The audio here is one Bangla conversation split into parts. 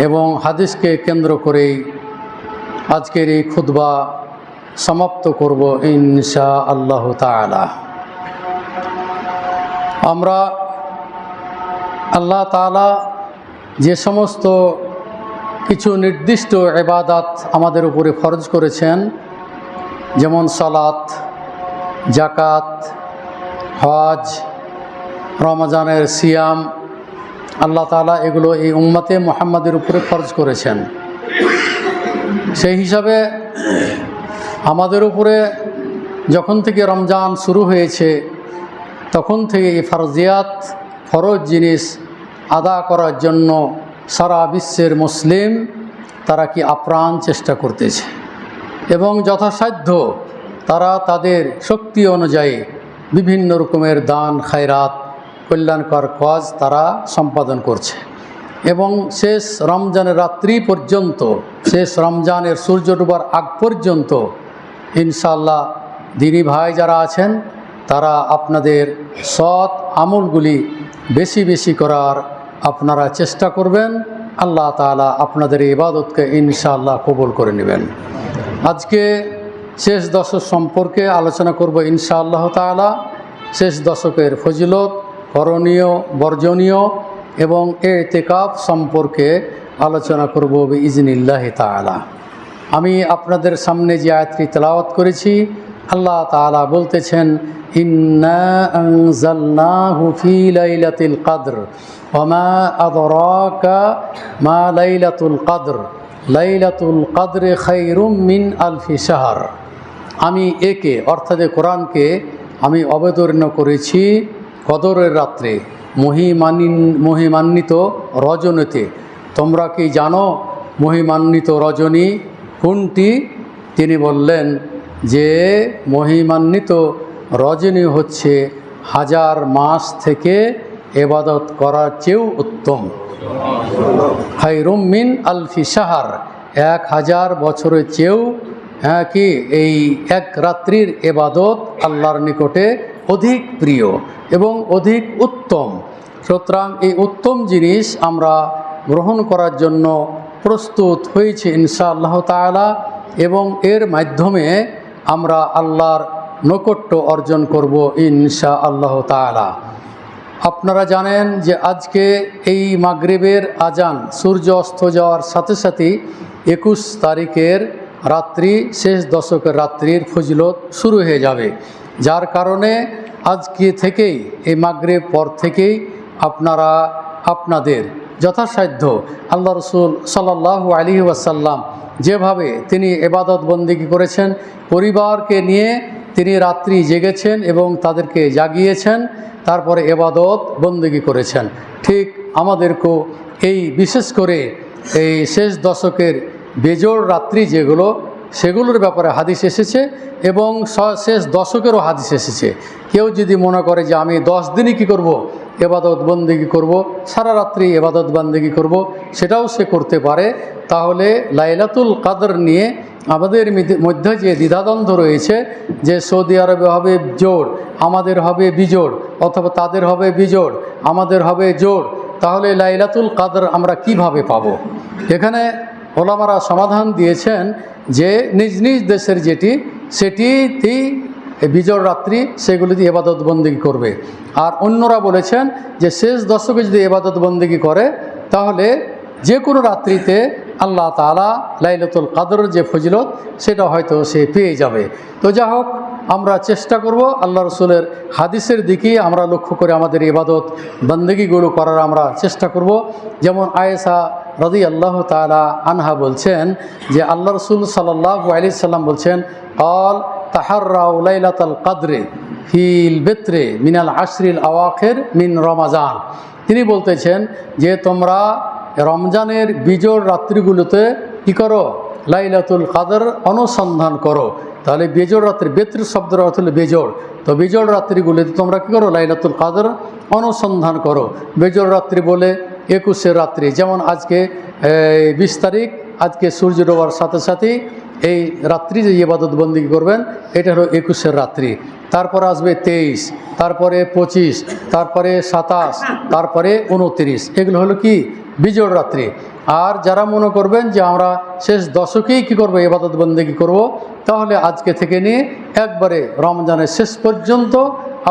এবং হাদিসকে কেন্দ্র করেই আজকের এই খুতবা সমাপ্ত করব ইনশাআল্লাহ তাআলা। আমরা আল্লাহ তাআলা যে সমস্ত কিছু নির্দিষ্ট ইবাদত আমাদের উপরে ফরজ করেছেন, যেমন সালাত, যাকাত, হজ, রমজানের সিয়াম, আল্লাহ তাআলা এগুলো এই উম্মতে মুহাম্মাদের উপরে ফরজ করেছেন। সেই হিসাবে আমাদের উপরে যখন থেকে রমজান শুরু হয়েছে তখন থেকে এই ফরজিয়াত, ফরজ জিনিস আদা করার জন্য সারা বিশ্বের মুসলিম তারা কি আপ্রাণ চেষ্টা করতেছে এবং যথাসাধ্য তারা তাদের শক্তি অনুযায়ী বিভিন্ন রকমের দান, খায়রাত, কল্যাণকর কাজ তারা সম্পাদন করছে। এবং শেষ রমজানের রাত্রি পর্যন্ত, শেষ রমজানের সূর্য ডোবার আগ পর্যন্ত ইনশাআল্লাহ দিনী ভাই যারা আছেন তারা আপনাদের সৎ আমলগুলি বেশি বেশি করার আপনারা চেষ্টা করবেন। আল্লাহ তাআলা আপনাদের ইবাদতকে ইনশাআল্লাহ কবুল করে নেবেন। আজকে শেষ দশক সম্পর্কে আলোচনা করব ইনশাআল্লাহ তাআলা। শেষ দশকের ফজিলত, করণীয়, বর্জনীয় এবং ইতিকাফ সম্পর্কে আলোচনা করব বিইজনিল্লাহি তাআলা। আমি আপনাদের সামনে যে আয়াতটি তেলাওয়াত করেছি, আল্লাহ তাআলা বলতেছেন, ইন্না আনজালনাহু ফি লাইলাতিল কদর ওয়া মা আদরাকা মা লাইলাতুল কদর লাইলাতুল কদরে খায়রুম মিন আলফি শাহর। আমি একে অর্থাৎ কোরআনকে আমি অবতীর্ণ করেছি কদরের রাত্রে, মহিমান্বিত রজনীতে। তোমরা কি জানো মহিমান্বিত রজনী কোনটি? তিনি বললেন যে মহিমান্বিত রজনী হচ্ছে 1000 মাস থেকে ইবাদত করার চেয়েও উত্তম। খায়রুম মিন আলফি শাহর, 1000 বছরের চেয়েও কি এই এক রাত্রির ইবাদত আল্লাহর নিকটে অধিক প্রিয় এবং অধিক উত্তম। সুতরাং এই উত্তম জিনিস আমরা গ্রহণ করার জন্য প্রস্তুত হয়েছি ইনশাআল্লাহ তাআলা এবং এর মাধ্যমে আমরা আল্লাহর নৈকট্য অর্জন করব ইনশাআল্লাহ তাআলা। আপনারা জানেন যে আজকে এই মাগরিবের আজান সূর্য অস্ত যাওয়ার সাথে সাথেই 21 তারিখের রাত্রি, শেষ দশকের রাত্রির ফজিলত শুরু হয়ে যাবে। যার কারণে আজকে থেকেই এই মাগরিব পর থেকেই আপনারা আপনাদের যথাসাধ্য আল্লাহ রাসূল সাল্লাল্লাহু আলাইহি ওয়াসাল্লাম যেভাবে তিনি ইবাদত বন্দেগী করেছেন, পরিবারকে নিয়ে তিনি রাত্রি জেগেছেন এবং তাদেরকে জাগিয়েছেন, তারপরে ইবাদত বন্দেগী করেছেন। ঠিক আমাদেরকেও এই বিশেষ করে এই শেষ দশকের বেজোড় রাত্রি যেগুলো, সেগুলোর ব্যাপারে হাদিস এসেছে এবং শেষ দশকেরও হাদিস এসেছে। কেউ যদি মনে করে যে আমি 10 দিনই কী করব, ইবাদত বন্দেগী করব, সারা রাত্রি ইবাদত বন্দেগী করব, সেটাও সে করতে পারে। তাহলে লাইলাতুল কদর নিয়ে আমাদের মধ্যে যে দ্বিধাদ্বন্দ্ব রয়েছে যে সৌদি আরবে হবে জোড়, আমাদের হবে বিজোড়, অথবা তাদের হবে বিজোড়, আমাদের হবে জোড়, তাহলে লাইলাতুল কদর আমরা কিভাবে পাবো? এখানে ওলামারা সমাধান দিয়েছেন যে নিজ নিজ দেশের সেটিতেই বিজোড় রাত্রি, সেগুলিতে ইবাদত বন্দেগী করবে। আর অন্যরা বলেছেন যে শেষ দশকে যদি ইবাদত বন্দেগী করে তাহলে যে কোনো রাত্রিতে আল্লাহ তাআলা লাইলাতুল কদরের যে ফজিলত সেটা হয়তো সে পেয়ে যাবে। তো যা হোক, আমরা চেষ্টা করব আল্লাহ রসুলের হাদিসের দিকে আমরা লক্ষ্য করে আমাদের ইবাদত বন্দেগীগুলো করার আমরা চেষ্টা করব। যেমন আয়েশা রাদিয়াল্লাহু তাআলা আনহা বলছেন যে আল্লাহ রসুল সাল্লাল্লাহু আলাইহি সাল্লাম বলছেন, ক্বাল তাহাররাউ লাইলাতুল কদরে ফিল বিত্রে মিনাল আশরিল আওয়াখির মিন রমাজান। তিনি বলতেছেন যে তোমরা রমজানের বিজোড় রাত্রিগুলোতে কী করো? লাইলাতুল কদর অনুসন্ধান করো। তাহলে বেজোড় রাত্রি, বেত্র শব্দের অর্থ হলো বেজোড়, তো বেজোড় রাত্রিগুলিতে তোমরা কী করো? লাইলাতুল কদর অনুসন্ধান করো। বেজোড় রাত্রি বলে 21 রাত্রি, যেমন আজকে 20 তারিখ, আজকে সূর্য ডোবার সাথে সাথেই এই রাত্রি যে ইবাদত বন্দেগী করবেন এটা হলো 21 রাত্রি। তারপর আসবে 23, তারপরে 25, তারপরে 27, তারপরে 29, এগুলো হলো কি? বিজোড় রাত্রি। আর যারা মনে করবেন যে আমরা শেষ দশকেই কী করবো, ইবাদত বন্দেগী করব, তাহলে আজকে থেকে নিয়ে একবারে রমজানের শেষ পর্যন্ত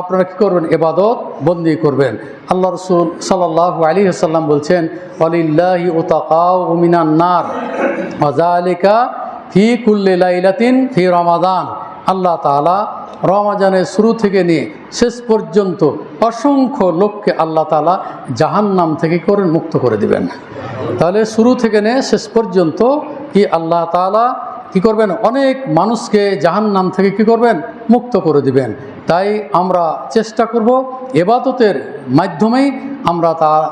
আপনারা কী করবেন, ইবাদত বন্দেগী করবেন। আল্লাহ রসুল সাল্লাল্লাহু আলাইহি ওয়াসাল্লাম বলছেন, ওয়ালিল্লাহি উতাকাউ মিনান নার ওয়া যালিকা ফি কুল্লি লাইলাতিন ফি রমাদান। আল্লাহ তাআলা রমজানের শুরু থেকে নিয়ে শেষ পর্যন্ত অসংখ্য লোককে আল্লাহ তাআলা জাহান্নাম থেকে করেন মুক্ত করে দিবেন। তাহলে শুরু থেকে নিয়ে শেষ পর্যন্ত কি আল্লাহ তাআলা কি করবেন, অনেক মানুষকে জাহান্নাম থেকে কি করবেন, মুক্ত করে দিবেন। তাই আমরা চেষ্টা করব ইবাদতের মাধ্যমেই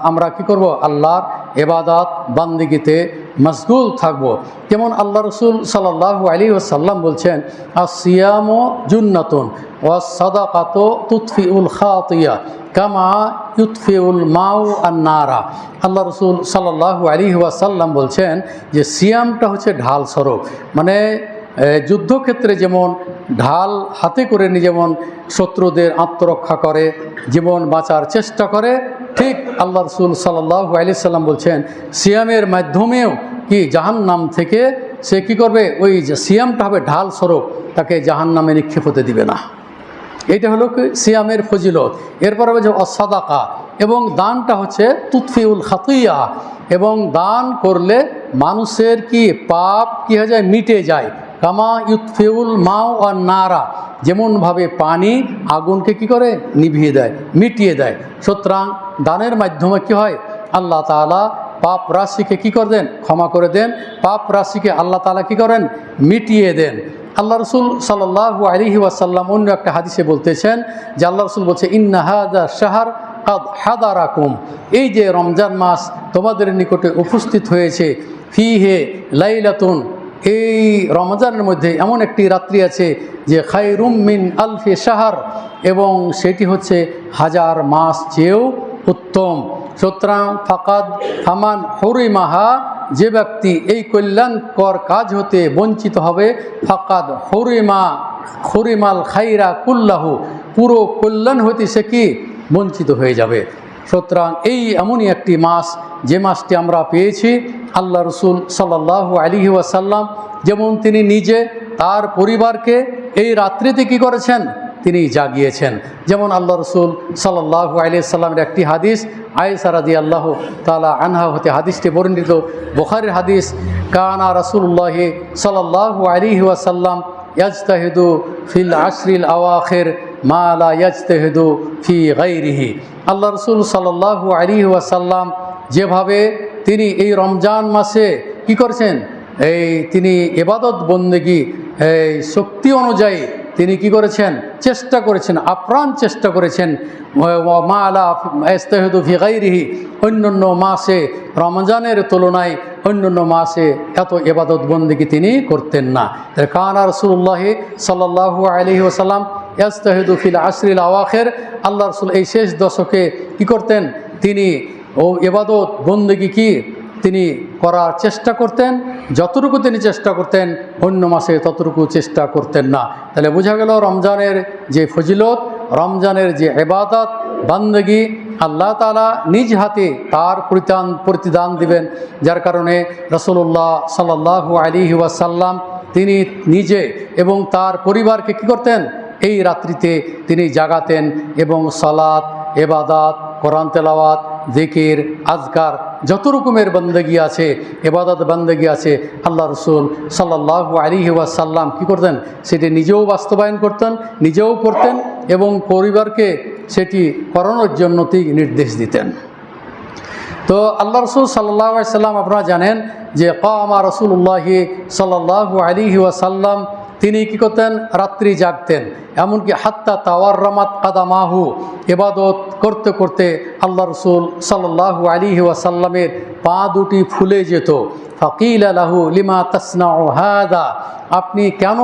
আমরা কি করব, আল্লাহর ইবাদত বান্দিগিতে মশগুল থাকব। যেমন আল্লাহ রসুল সাল্লাল্লাহু আলাইহি ওয়াসাল্লাম বলছেন, আসিয়ামু জুন্নাতুন ওয়াস সাদাকাতু তুতফিউল খাতিয়া কামা ইউতফিউল মাউ আন-নারা। আল্লাহ রসুল সাল্লাল্লাহু আলাইহি ওয়াসাল্লাম বলছেন যে সিয়ামটা হচ্ছে ঢাল স্বরূপ, মানে যুদ্ধক্ষেত্রে যেমন ঢাল হাতে করে নিয়ে যেমন শত্রুদের আত্মরক্ষা করে, জীবন বাঁচার চেষ্টা করে, ঠিক আল্লাহ রসুল সাল্লাল্লাহু আলাইহি সাল্লাম বলছেন সিয়ামের মাধ্যমেও কি জাহান্নাম থেকে সে কি করবে, ওই সিয়ামটা হবে ঢাল স্বরূপ, তাকে জাহান্নামে নিক্ষেপ হতে দিবে না। এইটা হলো কি সিয়ামের ফজিলত। এরপরে হচ্ছে অসাদাকা, এবং দানটা হচ্ছে তুতফিউল খাতিয়া, এবং দান করলে মানুষের কি পাপ কি হয়ে যায়, মিটে যায়। কামা ইউতফিউল মাউ আর নারা, যেমনভাবে পানি আগুনকে কি করে, নিভিয়ে দেয়, মিটিয়ে দেয়। সুতরাং দানের মাধ্যমে কি হয়, আল্লাহ তাআলা পাপ রাশিকে কি করে দেন, ক্ষমা করে দেন, পাপ রাশিকে আল্লাহ তাআলা কি করেন, মিটিয়ে দেন। আল্লাহ রসুল সাল্লাল্লাহু আলাইহি ওয়াসাল্লাম অন্য একটা হাদিসে বলতেছেন যে আল্লাহ রসুল বলছে, ইন্না হাযা শাহর কাদ হাদারাকুম, এই যে রমজান মাস তোমাদের নিকটে উপস্থিত হয়েছে, ফিহে লাইলাতুন, এই রমজানের মধ্যে এমন একটি রাত্রি আছে যে খায়রুম মিন আলফি শাহর, এবং সেটি হচ্ছে হাজার মাস চেয়েও উত্তম। সুতরাং ফামান হুরিমাহা, যে ব্যক্তি এই কল্যাণকর কাজ হতে বঞ্চিত হবে, ফাকাদ হুরিমাল খাইরা কুল্লাহু, পুরো কল্যাণ হতে সে কি বঞ্চিত হয়ে যাবে। সুতরাং এই এমনই একটি মাস, যে মাসটি আমরা পেয়েছি। আল্লাহ রসুল সাল্লাল্লাহু আলাইহি ওয়াসাল্লাম যেমন তিনি নিজে তার পরিবারকে এই রাত্রিতে কি করেছেন, তিনি জাগিয়েছেন। যেমন আল্লাহ রসুল সাল্লাল্লাহু আলাইহি সাল্লামের একটি হাদিস, আয়েশা রাদিয়াল্লাহু তাআলা আনহা হতে হাদিসটি বর্ণিত, বুখারীর হাদিস, কানা রাসূলুল্লাহ সাল্লাল্লাহু আলাইহি ওয়াসাল্লাম ইয়াজতাহিদু ফিল আশরিল আওয়াখির মা লা ইয়াজতাহিদু ফি গায়রিহি। আল্লাহ রসুল সাল্লাল্লাহু আলাইহি ওয়াসাল্লাম যেভাবে তিনি এই রমজান মাসে কি করেছেন, তিনি ইবাদত বন্দেগী শক্তি অনুযায়ী তিনি কি করেছেন, চেষ্টা করেছেন, আপ্রাণ চেষ্টা করেছেন। মা লা ইয়াজতাহিদু ফি গায়রিহি, অন্যান্য মাসে রমজানের তুলনায় অন্যান্য মাসে এত ইবাদত বন্দেগী তিনি করতেন না। কানা রাসূলুল্লাহ সাল্লাল্লাহু আলাইহি ওয়াসাল্লাম ইয়াজতাহিদু ফিল আশরিল আওয়াখির, আল্লাহ রসুল এই শেষ দশকে কি করতেন, তিনি ইবাদত বন্দেগী কি তিনি করার চেষ্টা করতেন। যতটুকু তিনি চেষ্টা করতেন অন্য মাসে ততটুকু চেষ্টা করতেন না। তাহলে বোঝা গেল রমজানের যে ফজিলত, রমজানের যে ইবাদত বান্দেগী, আল্লাহ তাআলা নিজ হাতে তার প্রতিদান দিবেন। যার কারণে রাসূলুল্লাহ সাল্লাল্লাহু আলাইহি ওয়াসাল্লাম তিনি নিজে এবং তার পরিবারকে কি করতেন, এই রাত্রিতে তিনি জাগাতেন এবং সালাত, ইবাদত, কোরআন তেলাওয়াত, জিকির, আজকার, যত রকমের বন্দেগী আছে, ইবাদত বন্দেগী আছে, আল্লাহ রসুল সাল্লাল্লাহু আলাইহি ওয়াসাল্লাম কী করতেন, সেটি নিজেও বাস্তবায়ন করতেন, নিজেও করতেন এবং পরিবারকে সেটি করানোর জন্য তিনি নির্দেশ দিতেন। তো আল্লাহ রসুল সাল্লাল্লাহু আলাইহি ওয়াসাল্লাম আপনারা জানেন যে কামা রাসূলুল্লাহ সাল্লাল্লাহু আলাইহি ওয়াসাল্লাম তিনি কী করতেন, রাত্রি জাগতেন। এমনকি হাত্তা তাওয়াররামাত কাদামাহু, ইবাদত করতে করতে আল্লাহ রসুল সাল্লাল্লাহু আলাইহি ওয়াসাল্লামের পা দুটি ফুলে যেত। ফাকিলা লাহু লিমা তাসনাউ হাদা, আপনি কেন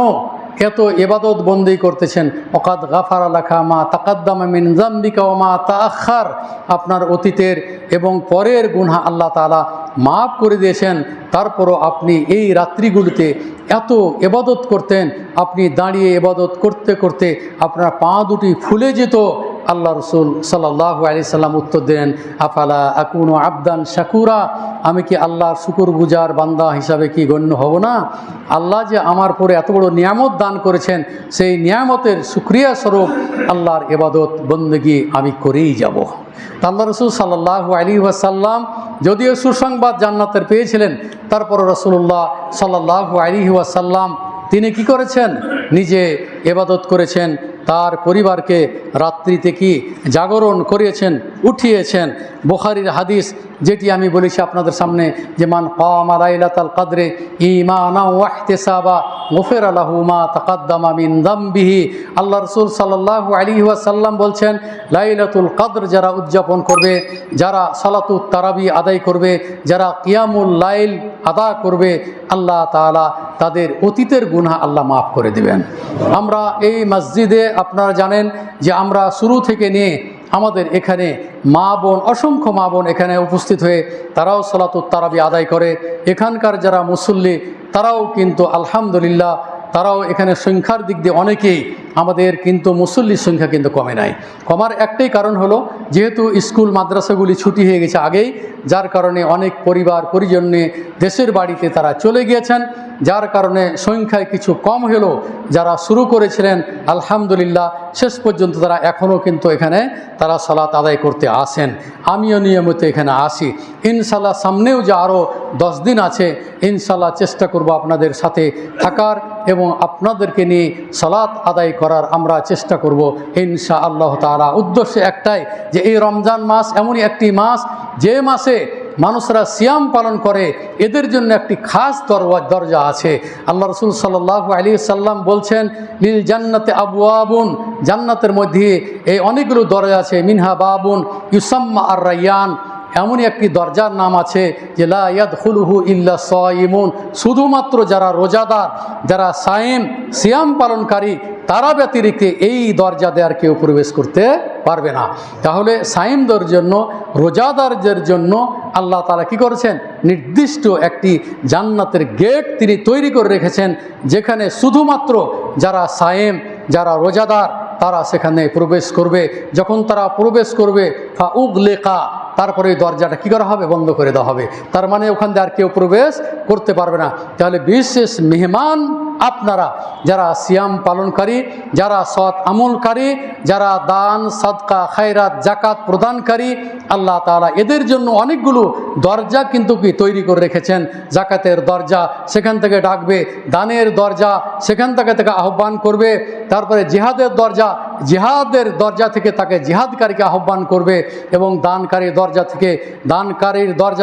এত ইবাদত বন্দি করতেছেন? ওয়াকাদ গাফারা লাকা মা তাকাদ্দামা মিন যামবিকা ওয়া মা তাআখার, আপনার অতীতের এবং পরের গুনাহ আল্লাহ তাআলা মাফ করে দিয়েছেন। তারপরও আপনি এই রাত্রিগুলিতে এত ইবাদত করতেন, আপনি দাঁড়িয়ে ইবাদত করতে করতে আপনার পা দুটি ফুলে যেত। আল্লাহ রসুল সাল্লাল্লাহু আলাইহি সাল্লাম উত্তর দিলেন, আফালা আকুনু আবদান শাকুরা, আমি কি আল্লাহর শুকরগুজার বান্দা হিসাবে কি গণ্য হব না? আল্লাহ যে আমার পরে এত বড় নিয়ামত দান করেছেন, সেই নিয়ামতের শুকরিয়া স্বরূপ আল্লাহর ইবাদত বন্দেগী আমি করেই যাব। আল্লাহ রসুল সাল্লাল্লাহু আলাইহি ওয়াসাল্লাম যদিও সুসংবাদ জান্নাতের পেয়েছিলেন, তারপর রাসূলুল্লাহ সাল্লাল্লাহু আলাইহি ওয়াসাল্লাম তিনি কি করেছেন? নিজে ইবাদত করেছেন, তার পরিবারকে রাত্রিতে কি জাগরণ করিয়েছেন, উঠিয়েছেন। বুখারীর হাদিস যেটি আমি বলেছি আপনাদের সামনে, যে মান কামা লাইলাতাল কদরে ঈমানান ওয়া ইহতিসাবা গুফিরা লাহু মা তাকাদ্দামা মিন যামবিহি। আল্লাহ রাসূল সাল্লাল্লাহু আলাইহি ওয়াসাল্লাম বলছেন, লাইলাতুল কদর যারা উদযাপন করবে, যারা সালাতুত তারাবি আদায় করবে, যারা কিয়ামুল লাইল আদা করবে, আল্লাহ তাআলা তাদের অতীতের গুনাহ আল্লাহ মাফ করে দিবেন। আমরা এই মসজিদে আপনারা জানেন যে আমরা শুরু থেকে নিয়ে আমাদের এখানে মা বোন, অসংখ্য মা বোন এখানে উপস্থিত হয়ে তারাও সালাতুত তারাবি আদায় করে। এখানকার যারা মুসল্লি তারাও কিন্তু আলহামদুলিল্লাহ, তারাও এখানে সংখ্যার দিক দিয়ে অনেকেই, আমাদের কিন্তু মুসল্লির সংখ্যা কিন্তু কমে নাই। কমার একটাই কারণ হলো, যেহেতু স্কুল মাদ্রাসাগুলি ছুটি হয়ে গেছে আগেই, যার কারণে অনেক পরিবার পরিজন নিয়ে দেশের বাড়িতে তারা চলে গিয়েছেন, যার কারণে সংখ্যায় কিছু কম হলেও যারা শুরু করেছিলেন আলহামদুলিল্লাহ শেষ পর্যন্ত তারা এখনও কিন্তু এখানে তারা সালাত আদায় করতে আসেন। আমিও নিয়মিত এখানে আসি। ইনশাল্লাহ সামনেও যে আরও 10 দিন আছে, ইনশাল্লাহ চেষ্টা করব আপনাদের সাথে থাকার এবং আপনাদেরকে নিয়ে সালাত আদায় করার আমরা চেষ্টা করব ইনশাআল্লাহ তাআলা। উদ্দেশ্য একটাই, যে এই রমজান মাস এমনই একটি মাস যে মাসে মানুষরা সিয়াম পালন করে, এদের জন্য একটি খাস দরজা আছে। আল্লাহ রসুল সাল্লাল্লাহু আলাইহি সাল্লাম বলছেন, লিল জান্নাতে আবওয়াবুন, জান্নাতের মধ্যে এই অনেকগুলো দরজা আছে, মিনহা বাবুন ইউসাম্মা আর রায়্যান, এমনই একটি দরজার নাম আছে যে লা ইয়াদখুলুহু ইল্লা সায়িমুন, শুধুমাত্র যারা রোজাদার, যারা সিয়াম পালনকারী, তারা ব্যতিরিক্ত এই দরজা দেওয়ার কেউ প্রবেশ করতে পারবে না। তাহলে সাইমদের জন্য, রোজাদারদের জন্য আল্লাহ তাআলা কি করেছেন? নির্দিষ্ট একটি জান্নাতের গেট তিনি তৈরি করে রেখেছেন, যেখানে শুধুমাত্র যারা সায়েম, যারা রোজাদার, তারা সেখানে প্রবেশ করবে। যখন তারা প্রবেশ করবে ফাউগলিকা, তারপরে দরজাটা কী করা হবে? বন্ধ করে দেওয়া হবে। তার মানে ওখান দিয়ে আর কেউ প্রবেশ করতে পারবে না। তাহলে বিশেষ মেহমান আপনারা, যারা সিয়াম পালনকারী, যারা সৎ আমলকারী, যারা দান সাদকা খায়রাত জাকাত প্রদানকারী, আল্লাহ তাআলা এদের জন্য অনেকগুলো দরজা কিন্তু কি তৈরি করে রেখেছেন। জাকাতের দরজা, সেখান থেকে ডাকবে। দানের দরজা, সেখান থেকে আহ্বান করবে। তারপরে জিহাদের দরজা, জিহাদের দরজা থেকে তাকে জিহাদকারীকে আহ্বান করবে। এবং দানকারীর দরজা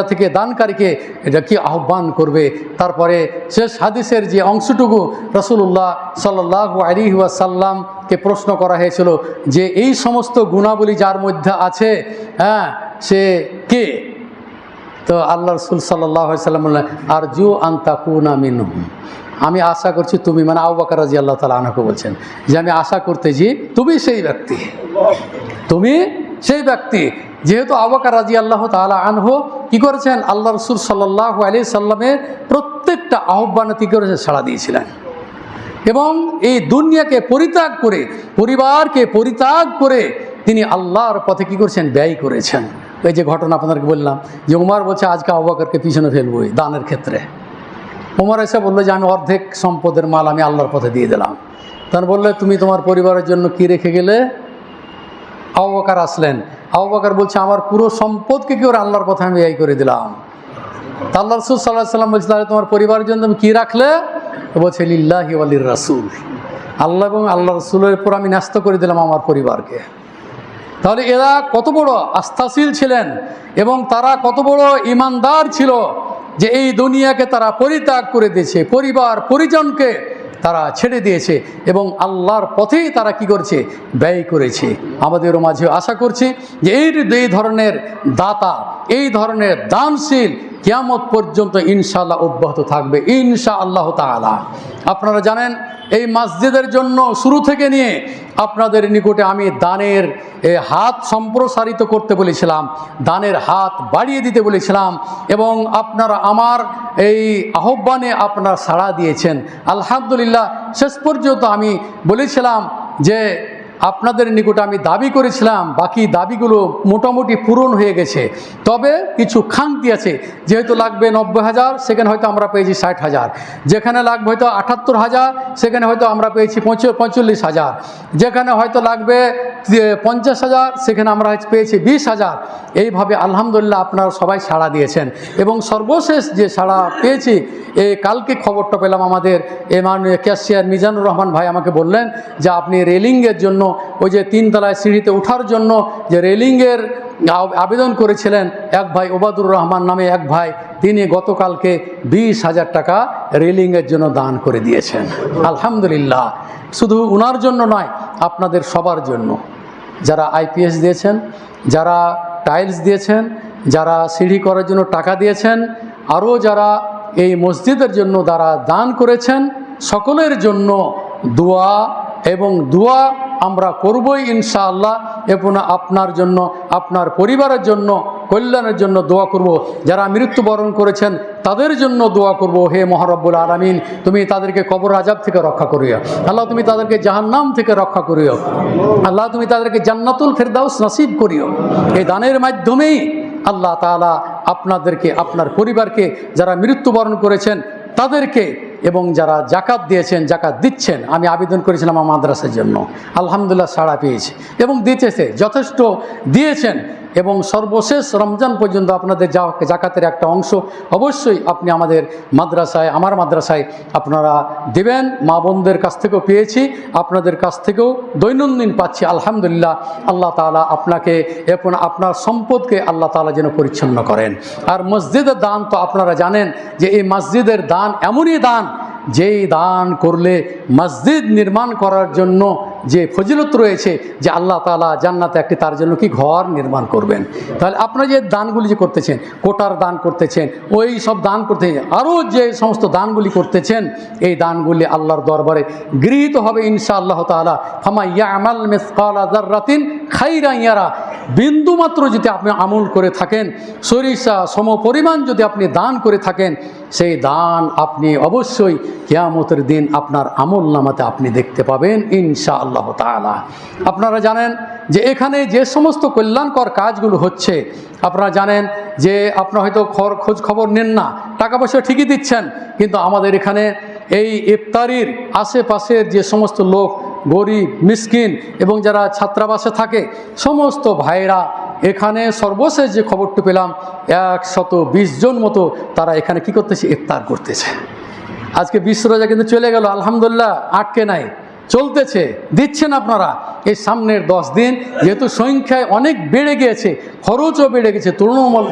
থেকে দানকারীকে এটা কি আহ্বান করবে। তারপরে শেষ হাদিসের যে অংশটুকু, রাসূলুল্লাহ সাল্লাল্লাহু আলাইহি ওয়াসাল্লামকে প্রশ্ন করা হয়েছিল যে এই সমস্ত গুণাবলী যার মধ্যে আছে, সে কে? তো আল্লাহ রাসূল সাল্লাল্লাহু আলাইহি ওয়াসাল্লাম বললেন, আরজু আন তাকুনা মিনহুম, আমি আশা করছি তুমি, মানে আবু বকর রাদিয়াল্লাহু তাআলা আনহু বলছেন যে আমি আশা করতেছি তুমি সেই ব্যক্তি, তুমি সেই ব্যক্তি। যেহেতু আবু বকর রাদিয়াল্লাহু তাআলা আনহু কি করেছেন? আল্লাহ রাসূল সাল্লাল্লাহু আলাইহি সাল্লামের প্রত্যেকটা আহ্বানে কি করেছেন? সাড়া দিয়েছিলেন। এবং এই দুনিয়াকে পরিত্যাগ করে, পরিবারকে পরিত্যাগ করে তিনি আল্লাহর পথে কি করেছেন? ব্যয় করেছেন। এই যে ঘটনা আপনাদেরকে বললাম, যে উমর বলছে আজকে আবু বকরকে পিছনে ফেলবই দানের ক্ষেত্রে। উমর এসে বললো যে আমি অর্ধেক সম্পদের মাল আমি আল্লাহর পথে দিয়ে দিলাম। তখন বললে তুমি তোমার পরিবারের জন্য কি রেখে গেলে? আবু বকর আসলেন। আবু বকর বলছে আমার পুরো সম্পদকে কি করে আল্লাহর পথে আমি ব্যয় করে দিলাম। তা আল্লাহ রাসূল সাল্লাল্লাহু আলাইহি ওয়াসাল্লাম বলছে তাহলে তোমার পরিবারের জন্য তুমি কী রাখলে? বলছে লিল্লাহি ওয়া লির রাসূল, আল্লাহ এবং আল্লাহ রাসূলের উপর আমি ন্যস্ত করে দিলাম আমার পরিবারকে। তাহলে এরা কত বড় আস্থাশীল ছিলেন এবং তারা কত বড় ঈমানদার ছিল যে এই দুনিয়াকে তারা পরিত্যাগ করে দিয়েছে, পরিবার পরিজনকে তারা ছেড়ে দিয়েছে এবং আল্লাহর পথেই তারা কি করেছে? ব্যয় করেছে। আমাদেরও মাঝে আশা করছি যে এই ধরনের দাতা, এই ধরনের দানশীল কিয়ামত পর্যন্ত ইনশাআল্লাহ অব্যাহত থাকবে ইনশাআল্লাহ তাআলা। আপনারা জানেন এই মসজিদের জন্য শুরু থেকে নিয়ে আপনাদের নিকটে আমি দানের হাত সম্প্রসারিত করতে বলেছিলাম, দানের হাত বাড়িয়ে দিতে বলেছিলাম এবং আপনারা আমার এই আহ্বানে আপনারা সাড়া দিয়েছেন আলহামদুলিল্লাহ। শেষ পর্যন্ত আমি বলেছিলাম যে আপনাদের নিকটে আমি দাবি করেছিলাম, বাকি দাবিগুলো মোটামুটি পূরণ হয়ে গেছে, তবে কিছু খামতি আছে। যেহেতু লাগবে 90,000, সেখানে হয়তো আমরা পেয়েছি 60,000। যেখানে লাগবে হয়তো 78,000, সেখানে হয়তো আমরা পেয়েছি 45,000। যেখানে হয়তো লাগবে 50,000, সেখানে আমরা পেয়েছি 20,000। এইভাবে আলহামদুলিল্লাহ আপনারা সবাই সাড়া দিয়েছেন। এবং সর্বশেষ যে সাড়া পেয়েছি, কালকে খবরটা পেলাম, আমাদের ক্যাশিয়ার মিজানুর রহমান ভাই আমাকে বললেন যে আপনি রেলিংয়ের জন্য, ওই যে 3 তলায় সিঁড়িতে ওঠার জন্য যে রেলিংয়ের আবেদন করেছিলেন, এক ভাই ওবাদুর রহমান নামে এক ভাই, তিনি গতকালকে 20,000 টাকা রেলিংয়ের জন্য দান করে দিয়েছেন। আলহামদুলিল্লাহ। শুধু ওনার জন্য নয়, আপনাদের সবার জন্য, যারা আইপিএস দিয়েছেন, যারা টাইলস দিয়েছেন, যারা সিঁড়ি করার জন্য টাকা দিয়েছেন, আরও যারা এই মসজিদের জন্য যারা দান করেছেন, সকলের জন্য দোয়া এবং দোয়া আমরা করবই ইনশাআল্লাহ। এবং আপনার জন্য, আপনার পরিবারের জন্য, কল্যাণের জন্য দোয়া করব। যারা মৃত্যুবরণ করেছেন তাদের জন্য দোয়া করব। হে মহারব্বুল আলামিন, তুমি তাদেরকে কবর আযাব থেকে রক্ষা করিও। আল্লাহ, তুমি তাদেরকে জাহান্নাম থেকে রক্ষা করিও। আল্লাহ, তুমি তাদেরকে জান্নাতুল ফেরদাউস নসিব করিও। এই দানের মাধ্যমেই আল্লাহ তাআলা আপনাদেরকে, আপনার পরিবারকে, যারা মৃত্যুবরণ করেছেন তাদেরকে, এবং যারা জাকাত দিয়েছেন, জাকাত দিচ্ছেন, আমি আবেদন করেছিলাম আমার মাদ্রাসার জন্য, আলহামদুলিল্লাহ সাড়া পেয়েছি এবং দিতেছে, যথেষ্ট দিয়েছেন। এবং সর্বশেষ রমজান পর্যন্ত আপনাদের জাকাতের একটা অংশ অবশ্যই আপনি আমাদের মাদ্রাসায়, আমার মাদ্রাসায় আপনারা দেবেন। মা বোনদের কাছ থেকেও পেয়েছি, আপনাদের কাছ থেকেও দৈনন্দিন পাচ্ছি। আলহামদুলিল্লাহ। আল্লাহ তাআলা আপনাকে এবং আপনার সম্পদকে আল্লাহ তাআলা যেন পরিচ্ছন্ন করেন। আর মসজিদের দান তো আপনারা জানেন যে এই মসজিদের দান এমনই দান, যেই দান করলে মসজিদ নির্মাণ করার জন্য যে ফজিলত রয়েছে, যে আল্লাহ তাআলা জান্নাতে একটি তার জন্য কি ঘর নির্মাণ করবেন। তাহলে আপনারা যে দানগুলি যে করতেছেন, কোটার দান করতেছেন, ওই সব দান করতেছেন, আরও যে সমস্ত দানগুলি করতেছেন, এই দানগুলি আল্লাহর দরবারে গৃহীত হবে ইনশাআল্লাহ তাআলা। ফামা ইয়ামাল মিসকালা যাররাতিন খাইরান ইয়ারা। বিন্দুমাত্র যদি আপনি আমল করে থাকেন, সরিষা সমপরিমাণ যদি আপনি দান করে থাকেন, সেই দান আপনি অবশ্যই কিয়ামতের দিন আপনার আমল নামাতে আপনি দেখতে পাবেন ইনশাআল্লাহ তাআলা। আপনারা জানেন যে এখানে যে সমস্ত কল্যাণকর কাজগুলো হচ্ছে, আপনারা জানেন যে আপনারা হয়তো খোঁজ খবর নেন না, টাকা পয়সা ঠিকই দিচ্ছেন, কিন্তু আমাদের এখানে এই ইফতারির আশেপাশের যে সমস্ত লোক, গরিব মিসকিন এবং যারা ছাত্রাবাসে থাকে, সমস্ত ভাইরা এখানে সর্বশেষ যে খবরটি পেলাম, 120 জন মতো তারা এখানে কি করতেছে, ইফতার করতেছে। আজকে 20 রোজা কিন্তু চলে গেল, আলহামদুলিল্লাহ আটকে নাই, চলতেছে, দিচ্ছেন আপনারা। এই সামনের 10 দিন যেহেতু সংখ্যায় অনেক বেড়ে গিয়েছে, খরচও বেড়ে গেছে,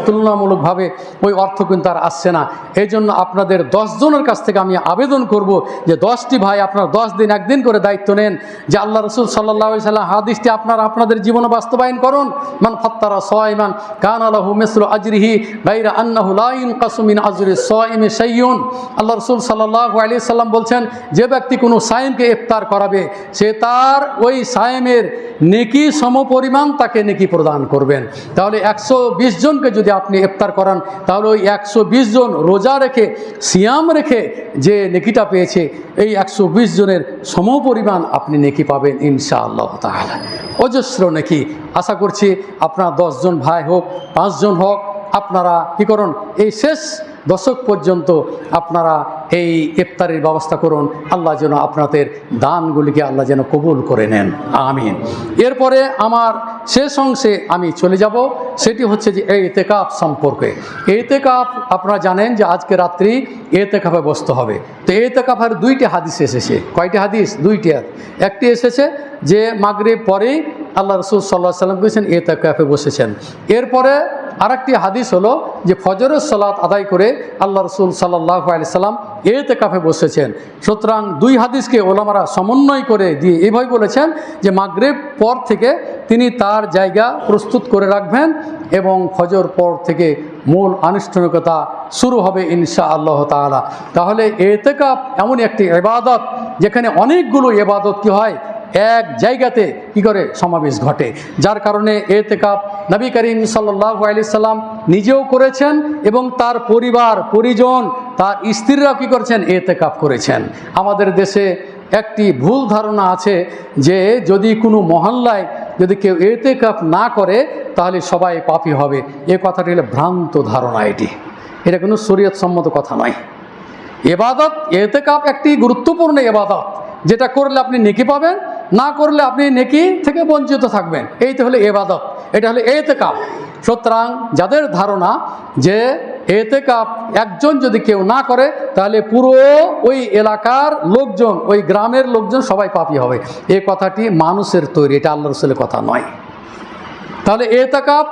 তুলনামূলকভাবে ওই অর্থ কিন্তু আর আসছে না। এই জন্য আপনাদের 10 জনের কাছ থেকে আমি আবেদন করব যে 10টি ভাই আপনারা 10 দিন একদিন করে দায়িত্ব নেন, যে আল্লাহ রসুল সাল্লাল্লাহু আলাইহি সাল্লাম হাদিসটি আপনারা আপনাদের জীবনে বাস্তবায়ন করুন। মান ফাত্তারা সাইমান কানা লাহু মিসলু আজরিহি গায়রা আন্নাহু লা ইনকাসু মিন আজরি সাইমি শাইউন। আল্লাহ রসুল সাল্লাল্লাহু আলাইহি সাল্লাম বলছেন, যে ব্যক্তি কোনো সায়েমকে ইফতার করাবে, সে তার ওই সায়েমের নেকি সমপরিমাণ তাকে নেকি প্রদান করবেন। তাহলে 120 জনকে যদি আপনি ইফতার করান, তাহলে ওই 120 জন রোজা রেখে, সিয়াম রেখে যে নেকিটা পেয়েছে, এই 120 জনের সমপরিমাণ আপনি নেকি পাবেন ইনশাআল্লাহ তাআলা, অজস্র নেকি। আশা করছি আপনারা 10 জন ভাই হোক, 5 জন হোক, আপনারা কী করুন, এই শেষ দশক পর্যন্ত আপনারা এই ইফতারের ব্যবস্থা করুন। আল্লাহ যেন আপনাদের দানগুলিকে আল্লাহ যেন কবুল করে নেন, আমিন। এরপরে আমার শেষ অংশে আমি চলে যাব, সেটি হচ্ছে যে ইতিকাফ সম্পর্কে। ইতিকাফ আপনারা জানেন যে আজকে রাত্রি ইতিকাফে বসতে হবে। তো ইতিকাফের 2টি হাদিস এসেছে। কয়টি হাদিস? 2টি। একটি এসেছে যে মাগরিব পরেই আল্লাহ রসুল সাল্লাল্লাহু আলাইহি সাল্লাম বলেছেন ইতিকাফে বসেছেন। এরপরে আরেকটি হাদিস হলো যে ফজরের সালাত আদায় করে আল্লাহ রসুল সাল্লাল্লাহু আলাইহি সাল্লাম ইতিকাফে বসেছেন। সুতরাং 2 হাদিসকে ওলামারা সমন্বয় করে দিয়ে এইভাবে বলেছেন যে মাগরিব পর থেকে তিনি তার জায়গা প্রস্তুত করে রাখবেন এবং ফজর পর থেকে মূল আনুষ্ঠানিকতা শুরু হবে ইনশাআল্লাহ তাআলা। তাহলে ইতিকাফ এমন একটি ইবাদত যেখানে অনেকগুলো ইবাদত কি হয়, এক জায়গাতে কি করে সমাবেশ ঘটে, যার কারণে ইতিকাফ নবী করিম সাল্লাল্লাহু আলাইহি সাল্লাম নিজেও করেছেন এবং তার পরিবার পরিজন, তার স্ত্রীরাও কী করেছেন, ইতিকাফ করেছেন। আমাদের দেশে একটি ভুল ধারণা আছে যে যদি কোনো মহল্লায় যদি কেউ এতেকাফ না করে তাহলে সবাই পাপী হবে। এ কথাটি হলো ভ্রান্ত ধারণা। এটা কোনো শরীয়ত সম্মত কথা নয়। ইবাদত এতেকাফ একটি গুরুত্বপূর্ণ ইবাদত, যেটা করলে আপনি নেকি পাবেন, না করলে আপনি নেকি থেকে বঞ্চিত থাকবেন। এই তো হলো ইবাদত, এটা হলো এতেকাফ। সুতরাং যাদের ধারণা যে এতেকাফ একজন যদি কেউ না করে তাহলে পুরো ওই এলাকার লোকজন, ওই গ্রামের লোকজন সবাই পাপী হবে, এই কথাটি মানুষের তৈরি, এটা আল্লাহ রাসূলের কথা নয়। তাহলে এতেকাফ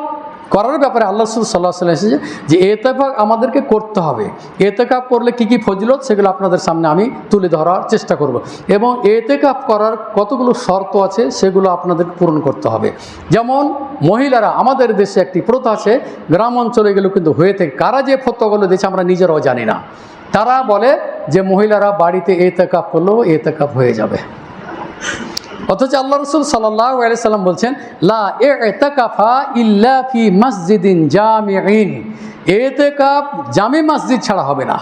করার ব্যাপারে আল্লাহ রাসূল সাল্লাল্লাহু আলাইহি ওয়াসাল্লাম এসেছে যে এতেকাফ আমাদেরকে করতে হবে। এতেকাফ করলে কি কি ফজিলত সেগুলো আপনাদের সামনে আমি তুলে ধরার চেষ্টা করব, এবং এতেকাফ করার কতগুলো শর্ত আছে সেগুলো আপনাদের পূরণ করতে হবে। যেমন মহিলারা, আমাদের দেশে একটি প্রথা আছে, গ্রাম অঞ্চলে গেলে কিন্তু হয়ে থাকে, কারা যে ফতোয়াগুলো দিয়েছে আমরা নিজেরাও জানি না। তারা বলে যে মহিলারা বাড়িতে এতেকাফ করলেও এতেকাফ হয়ে যাবে, অথচ আল্লাহ রাসূল সাল্লাল্লাহু আলাইহি সাল্লাম বলছেন লা ইতিকাফা ইল্লা ফি মসজিদিন জামিইন। এতেকাফ জামে মসজিদ ছাড়া হবে না,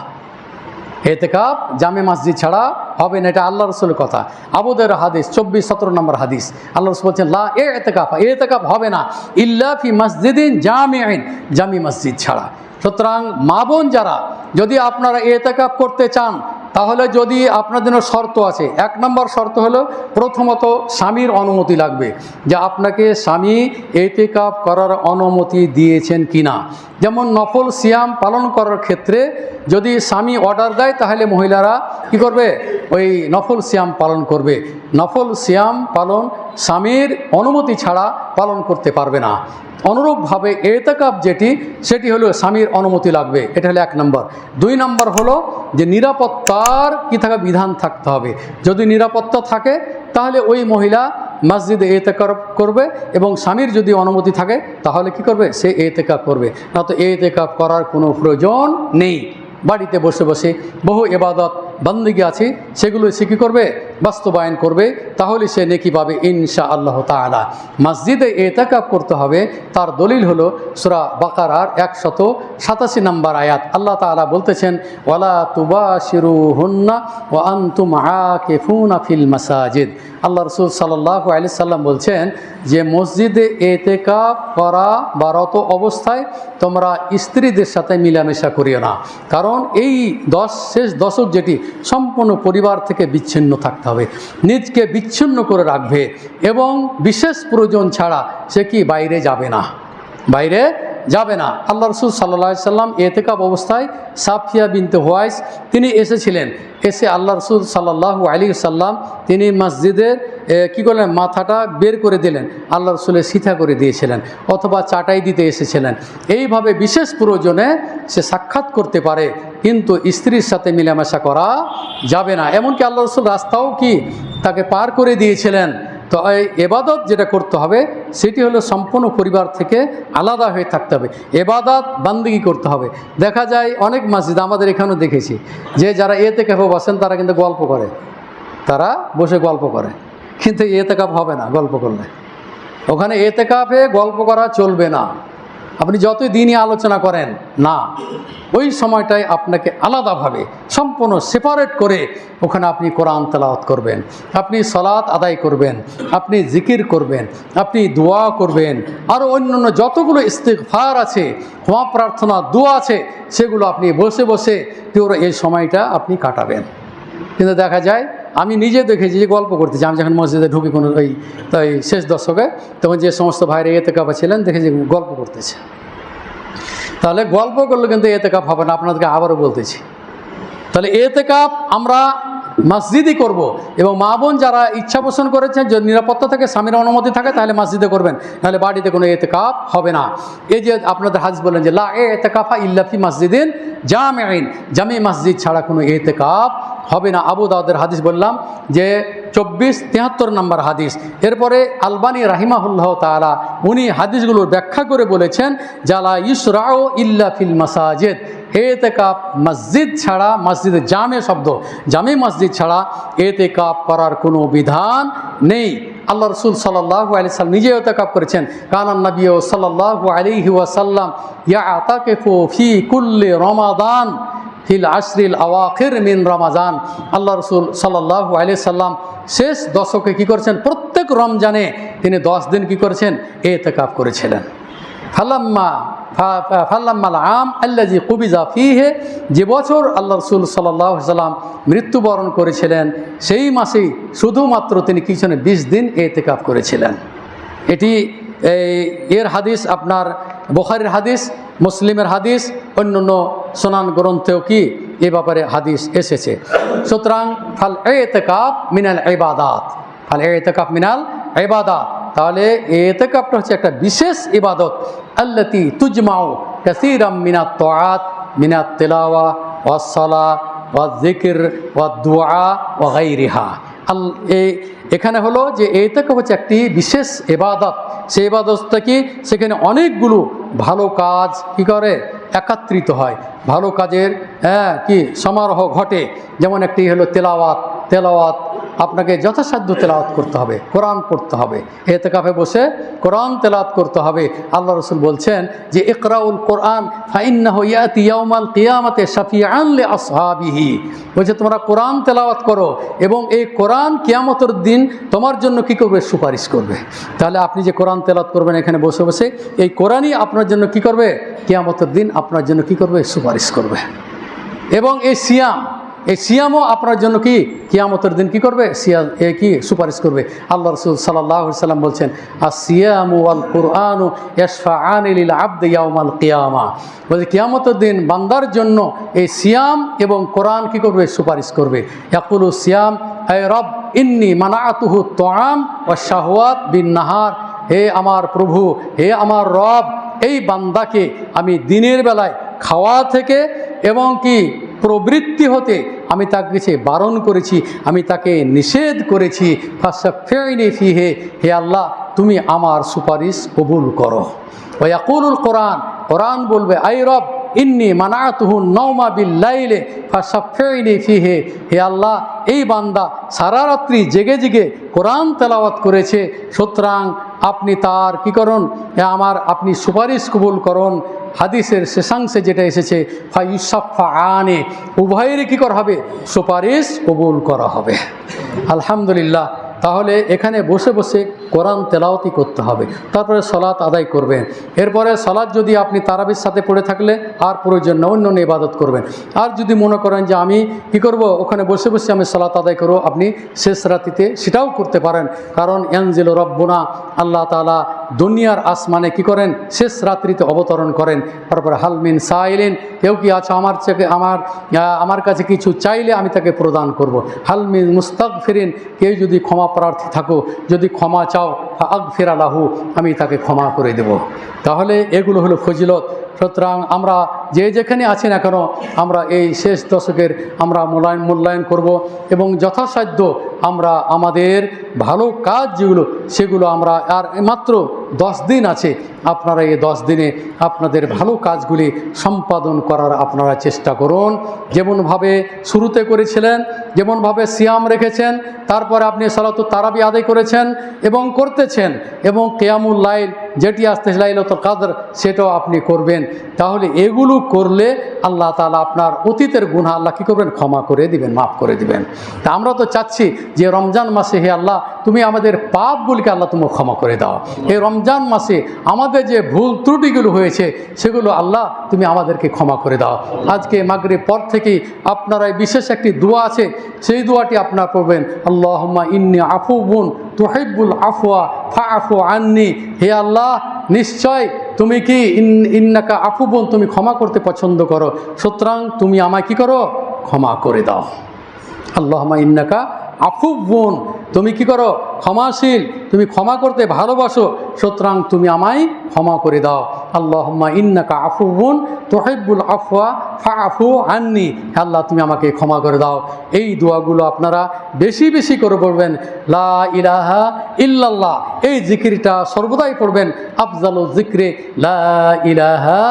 এতেকাফ জামে মসজিদ ছাড়া হবে না, এটা আল্লাহ রাসূলের কথা। আবু দাউদের হাদিস 24-17 নম্বর হাদিস, আল্লাহ রাসূল বলছেন লা ইতিকাফা, এতেকাফ হবে না ইল্লা ফি মসজিদিন জামিইন, জামি মসজিদ ছাড়া। সুতরাং মা বোন যারা, যদি আপনারা এতেকাফ করতে চান তাহলে যদি আপনার জন্য শর্ত আছে, 1 নম্বর শর্ত হলো প্রথমত স্বামীর অনুমতি লাগবে, যে আপনাকে স্বামী এতেকাফ করার অনুমতি দিয়েছেন কিনা। যেমন নফল সিয়াম পালন করার ক্ষেত্রে যদি স্বামী অর্ডার দেয় তাহলে মহিলারা কি করবে, ওই নফল সিয়াম পালন করবে। নফল সিয়াম পালন স্বামীর অনুমতি ছাড়া পালন করতে পারবে না। অনুরূপভাবে এতেকাফ সেটি হলো স্বামীর অনুমতি লাগবে, এটা হলো 1 নম্বর। 2 নম্বর হলো যে নিরাপত্তার কি থাকা বিধান থাকতে হবে। যদি নিরাপত্তা থাকে তাহলে ওই মহিলা মসজিদে এতেকাফ করবে, এবং স্বামীর যদি অনুমতি থাকে তাহলে কি করবে, সে এতেকাফ করবে, না তো এতেকাফ করার কোনো প্রয়োজন নেই। বাড়িতে বসে বসে বহু ইবাদত বন্দেগী আছে, সেগুলো সে কী করবে, বাস্তবায়ন করবে, তাহলে সে নেকি পাবে ইনশাআল্লাহ তাআলা। মসজিদে এতেকাফ করতে হবে, তার দলিল হলো সূরা বাকারার 187 নম্বর আয়াত। আল্লাহ তাআলা বলতেছেন ওয়ালা তুবাশিরুহুন্না ওয়া আনতুম আকিফুনা ফিল মাসাজিদ। আল্লাহ রাসূল সাল্লাল্লাহু আলাইহি সাল্লাম বলছেন যে মসজিদে এতেকাফ করা বা রত অবস্থায় তোমরা স্ত্রীদের সাথে মিলামেশা করিও না, কারণ এই শেষ দশক যেটি সম্পূর্ণ পরিবার থেকে বিচ্ছিন্ন থাকতে হবে, নিজকে বিচ্ছিন্ন করে রাখবে, এবং বিশেষ প্রয়োজন ছাড়া সে কি বাইরে যাবে না, বাইরে যাবে না। আল্লাহ রাসূল সাল্লাল্লাহু আলাইহি সাল্লাম এতেকাফ অবস্থায় সাফিয়া বিনতে হুয়াইস তিনি এসেছিলেন। এসে আল্লাহ রাসূল সাল্লাল্লাহু আলাইহি সাল্লাম তিনি মসজিদের কী করলেন, মাথাটা বের করে দিলেন, আল্লাহ রাসূলের সিধা করে দিয়েছিলেন, অথবা চাটাই দিতে এসেছিলেন। এইভাবে বিশেষ প্রয়োজনে সে সাক্ষাৎ করতে পারে, কিন্তু স্ত্রীর সাথে মিলামেশা করা যাবে না। এমনকি আল্লাহ রাসূল রাস্তাও কি তাকে পার করে দিয়েছিলেন। তো এই ইবাদত যেটা করতে হবে সেটি হলো সম্পূর্ণ পরিবার থেকে আলাদা হয়ে থাকতে হবে, ইবাদত বান্দেগী করতে হবে। দেখা যায় অনেক মসজিদ, আমাদের এখানেও দেখেছি, যে যারা এতেকাফে বসেন তারা কিন্তু গল্প করে, তারা বসে গল্প করে, কিন্তু এতেকাফ হবে না গল্প করলে। ওখানে এতেকাফে গল্প করা চলবে না, আপনি যতই দিনই আলোচনা করেন না, ওই সময়টায় আপনাকে আলাদাভাবে সম্পূর্ণ সেপারেট করে ওখানে আপনি কোরআন তেলাওয়াত করবেন, আপনি সালাত আদায় করবেন, আপনি জিকির করবেন, আপনি দোয়া করবেন, আরও অন্যান্য যতগুলো ইস্তিগফার আছে, ক্ষমা প্রার্থনা, দোয়া আছে, সেগুলো আপনি বসে বসে পুরো এই সময়টা আপনি কাটাবেন। কিন্তু দেখা যায়, আমি নিজে দেখেছি যে গল্প করতেছি, আমি যখন মসজিদে ঢুকি কোনো তাই শেষ দশকে, তখন যে সমস্ত ভাইরা এতেকাফে ছিলেন দেখেছি গল্প করতেছে। তাহলে গল্প করলে কিন্তু এতেকাফ হবে না, আপনাদেরকে আবারও বলতেছি। তাহলে এতেকাফ আমরা মসজিদই করব, এবং মা বোন যারা ইচ্ছা পোষণ করেছেন, যদি নিরাপত্তা থেকে স্বামীর অনুমতি থাকে তাহলে মসজিদে করবেন, নাহলে বাড়িতে কোনো এতেকাফ হবে না। এই যে আপনাদের হাদিস বলেন যে লা ইতিকাফা ইল্লা ফি মসজিদিন জামিইন, জামি মসজিদ ছাড়া কোনো এতেকাফ হবে না। আবু দাউদের হাদিস বললাম যে 24-73 নম্বর হাদিস। এরপরে আলবানী রাহিমাহুল্লাহ তাআলা উনি হাদিসগুলোর ব্যাখ্যা করে বলেছেন জালা ইউশরাউ ইল্লা ফিল মাসাজিদ, এতেকাফ মসজিদ ছাড়া, মসজিদে জামে শব্দ, জামে মসজিদ ছাড়া এতেকাফ করার কোনো বিধান নেই। আল্লাহ রাসূল সাল্লাল্লাহু আলাইহি সাল্লাম নিজে এতেকাফ করেছেন। কানান নবী সাল্লাল্লাহু আলাইহি ওয়াসাল্লাম ইয়াতাকিফু ফি কুল্লি রমাদান ফিল আশরিল আওয়াখির মিন রমাজান। আল্লাহ রসুল সাল্লাল্লাহু আলাইহি সাল্লাম শেষ দশকে কী করেছেন, প্রত্যেক রমজানে তিনি 10 দিন কী করেছেন, ইতিকাফ করেছিলেন। ফাল্লাম্মাল আম আল্লাজি কুবিজা ফিহে, যে বছর আল্লাহ রসুল সাল্লাল্লাহু আলাইহি সাল্লাম মৃত্যুবরণ করেছিলেন সেই মাসেই শুধুমাত্র তিনি কি ছিলেন 20 দিন ইতিকাফ করেছিলেন। এটি এর হাদিস আপনার বুখারীর হাদিস, মুসলিমের হাদিস, অন্যান্য সুনান গ্রন্থেও কি এ ব্যাপারে হাদিস এসেছে। সুতরাং ফাল ইতিকাফ মিনাল ইবাদাত, ফাল ইতিকাফ মিনাল ইবাদাত, তাহলে ইতিকাফটা হচ্ছে একটা বিশেষ ইবাদত। আল্লাতী তুজমাউ কাসীরাম মিনাত তাআত মিনাত তিলাওয়া ওয়াস সালাহ ওয়াজ যিকর ওয়াদ দুআ ওয়া গায়রিহা। এখানে হলো যে ইতিকাফ হচ্ছে একটি বিশেষ ইবাদত। সেই ইবাদতটা কি, সেখানে অনেকগুলো ভালো কাজ কি করে একত্রিত হয়, ভালো কাজের কি সমারোহ ঘটে। যেমন একটি হলো তেলাওয়াত, তেলাওয়াত আপনাকে যথাসাধ্য তেলাওয়াত করতে হবে, কোরআন পড়তে হবে, ইতিকাফে বসে কোরআন তেলাওয়াত করতে হবে। আল্লাহ রাসূল বলছেন যে ইকরাউল কোরআন ফাইন্নাহু ইয়াতি ইয়াউমাল কিয়ামাতি শাফিআন লি আসহাবিহি, বলছে তোমরা কোরআন তেলাওয়াত করো এবং এই কোরআন কিয়ামতের দিন তোমার জন্য কি করবে, সুপারিশ করবে। তাহলে আপনি যে কোরআন তেলাওয়াত করবেন এখানে বসে বসে, এই কোরআনই আপনার জন্য কি করবে, কিয়ামতের দিন আপনার জন্য কি করবে, সুপারিশ করবে। এবং এই সিয়ামও আপনার জন্য কি কিয়ামতের দিন কি করবে, কি সুপারিশ করবে। আল্লাহ রাসূল সাল্লাল্লাহু আলাইহি ওয়াসাল্লাম বলছেন আসিয়ামু ওয়াল কুরআনু ইয়াশফাআনি লিল আবদি ইয়াউমাল কিয়ামা, বলে কিয়ামতের দিন বান্দার জন্য এই সিয়াম এবং কোরআন কি করবে, সুপারিশ করবে। ইয়াকুলু সিয়াম হে রব ইন্নী মানাআতুহু তুআম ওয়াশ শাহওয়াত বিন নাহার, হে আমার প্রভু, হে আমার রব, এই বান্দাকে আমি দিনের বেলায় খাওয়া থেকে এবং কি প্রবৃত্তি হতে আমি তাকে কিছু বারণ করেছি, আমি তাকে নিষেধ করেছি। ফাশফি'নি ফিহি, হে আল্লাহ তুমি আমার সুপারিশ কবুল করো। ওয়া ইয়াকুলুল কোরআন, কোরআন বলবে আই রব ইন্নী মানাতুহু নাওমা বিল লাইলে ফাশফি'নি ফিহি, হে আল্লাহ এই বান্দা সারা রাত্রি জেগে জেগে কোরআন তেলাওয়াত করেছে, সুতরাং আপনি তার কি করুন, আপনি সুপারিশ কবুল করুন। হাদিসের শেষাংশে যেটা এসেছে ফায়ুসাফফাআনে, উভয়েরই কী করা হবে, সুপারিশ কবুল করা হবে। আলহামদুলিল্লাহ। তাহলে এখানে বসে বসে কোরআন তেলাওয়াতই করতে হবে, তারপরে সালাত আদায় করবেন। এরপরে সালাত যদি আপনি তারাবির সাথে পড়ে থাকলে আর প্রয়োজন না, অন্য ইবাদত করবেন। আর যদি মনে করেন যে আমি কি করব, ওখানে বসে বসে আমি সালাত আদায় করব, আপনি শেষ রাতিতে সেটাও করতে পারেন। কারণ ইয়ানজিলু রব্বুনা, আল্লাহ তাআলা দুনিয়ার আসমানে কি করেন, শেষ রাত্রিতে অবতরণ করেন। তারপরে হালমিন সাইলিন, কেউ কি আছে আমার কাছে কিছু চাইলে আমি তাকে প্রদান করব। হালমিন মুস্তাগফিরিন, কেউ যদি ক্ষমা প্রার্থী থাকো, যদি ক্ষমা চাও ফাগফির লাহু, আমি তাকে ক্ষমা করে দেব। তাহলে এগুলো হলো ফজিলত। সুতরাং আমরা যে যেখানে আছি না কেন, আমরা এই শেষ দশকের আমরা মূল্যায়ন করব এবং যথাসাধ্য আমরা আমাদের ভালো কাজ যেগুলো সেগুলো আমরা, আর মাত্র 10 দিন আছে, আপনারা এই 10 দিনে আপনাদের ভালো কাজগুলি সম্পাদন করার আপনারা চেষ্টা করুন। যেমনভাবে শুরুতে করেছিলেন, যেমনভাবে সিয়াম রেখেছেন, তারপরে আপনি সালাতুত তারাবি আদায় করেছেন এবং করতেছেন, এবং কিয়ামুল লাইল যেটি আসতে লাইলাতুল কদর সেটাও আপনি করবেন। তাহলে এগুলো করলে আল্লাহ তাআলা আপনার অতীতের গুনাহ আল্লাহ কী করবেন, ক্ষমা করে দিবেন, মাফ করে দিবেন। তা আমরা তো চাচ্ছি যে রমজান মাসে হে আল্লাহ তুমি আমাদের পাপগুলিকে আল্লাহ তুমি ক্ষমা করে দাও। এই রমজান মাসে আমাদের যে ভুল ত্রুটিগুলো হয়েছে সেগুলো আল্লাহ তুমি আমাদেরকে ক্ষমা করে দাও। আজকে মাগরিব পর থেকেই আপনারা বিশেষ একটি দোয়া আছে, সেই দোয়াটি আপনারা পড়বেন। আল্লাহুম্মা ইন্নী আফুউন তুহিব্বুল আফওয়া ফাআফু আন্নি, হে আল্লাহ নিশ্চয় তুমি কি ইন্নাকা আফুবুন, তুমি ক্ষমা করতে পছন্দ করো, সুতরাং তুমি আমায় কি করো, ক্ষমা করে দাও। আল্লাহুম্মা ইন্নাকা আফুবুন, তুমি কি করো, ক্ষমাশীল, তুমি ক্ষমা করতে ভালোবাসো, সুতরাং তুমি আমায় ক্ষমা করে দাও। আল্লাহুম্মা ইন্নাকা আফুবুন তুহিব্বুল আফওয়া ফাআফু আন্নি, আল্লাহ তুমি আমাকে ক্ষমা করে দাও। এই দোয়াগুলো আপনারা বেশি বেশি করে পড়বেন। লা ইলাহা ইল্লাল্লাহ, এই জিকিরটা সর্বদাই পড়বেন। আফজালু যিকরে লা ইলাহা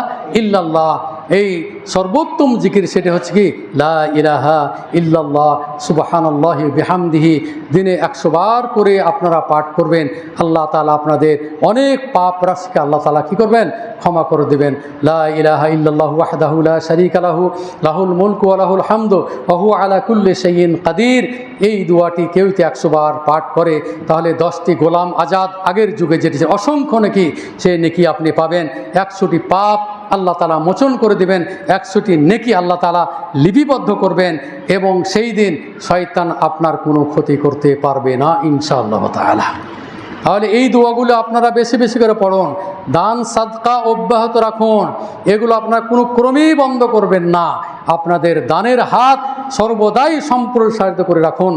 ইল্লাল্লাহ, এই সর্বোত্তম জিকির সেটা হচ্ছে কি লা ইলাহা ইল্লাল্লাহ সুবহানাল্লাহি বিহামদিহি। দিনে 100 বার করে আপনারা পাঠ করবেন। আল্লাহ তাআলা আপনাদের অনেক পাপ রাশিকে আল্লাহ তাআলা কী করবেন, ক্ষমা করে দেবেন। লা ইলাহা ইল্লাল্লাহু ওয়াহদাহু লা শারীকা লাহু লাহুল মুলকু ওয়া লাহুল হামদু ওয়া হুয়া আলা কুল্লি শাইইন কাদির। এই দোয়াটি কেউ যদি 100 বার পাঠ করে তাহলে 10টি গোলাম আজাদ আগের যুগে যেটি অসংখ্য নেকি, সে নেকি আপনি পাবেন। 100টি পাপ আল্লাহ তাআলা মোচন করে দেবেন, 100টি নেকি আল্লাহ তাআলা লিপিবদ্ধ করবেন, এবং সেই দিন শয়তান আপনার কোনো ক্ষতি করতে পারবে না ইনশাআল্লাহ তাআলা। তাহলে এই দোয়াগুলো আপনারা বেশি বেশি করে পড়ুন, দান সাদকা অব্যাহত রাখুন, এগুলো আপনারা কোনো ক্রমেই বন্ধ করবেন না। আপনাদের দানের হাত সর্বদাই সম্প্রসারিত করে রাখুন,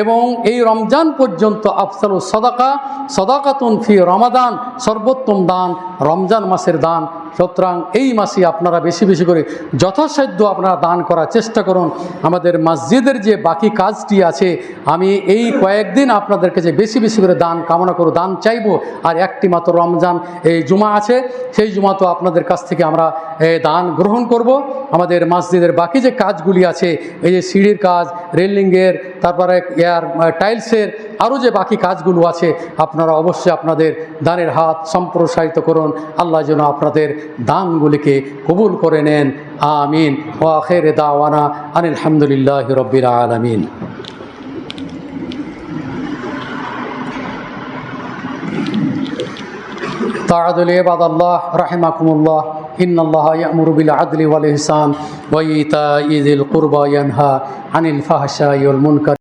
এবং এই রমজান পর্যন্ত আফসালুস সাদাকা সাদাকাতুন ফি রমাদান, সর্বোত্তম দান রমজান মাসের দান। সুতরাং এই মাসে আপনারা বেশি বেশি করে যথাসাধ্য আপনারা দান করার চেষ্টা করুন। আমাদের মসজিদের যে বাকি কাজটি আছে, আমি এই কয়েকদিন আপনাদের কাছে বেশি বেশি করে দান কামনা করব, দান চাইব। আর একটি মাত্র রমজান এই জুমা আছে, সেই জুমা তো আপনাদের কাছ থেকে আমরা দান গ্রহণ করব। আমাদের মসজিদের বাকি যে কাজগুলি আছে, এই যে সিঁড়ির কাজ, রেলিংয়ের, তারপরে টাইলসের, আরও যে বাকি কাজগুলো আছে, আপনারা অবশ্যই আপনাদের দানের হাত সম্প্রসারিত করুন। আল্লাহ যেন আপনাদের দানগুলিকে কবুল করে নেন। আমিন। ওয়া আখিরু দাওয়ানা আনিল হামদুলিল্লাহি রাব্বিল আলামিন। তাআদুল ইবাদাল্লাহ রাহিমাকুমুল্লাহ। ইন্নাল্লাহা ইয়া'মুরু বিল আদলি ওয়াল ইহসান ওয়া ইতা'i যিল কুরবা ওয়া ইয়ানহা আনিল ফাহশাই ওয়াল মুনকার।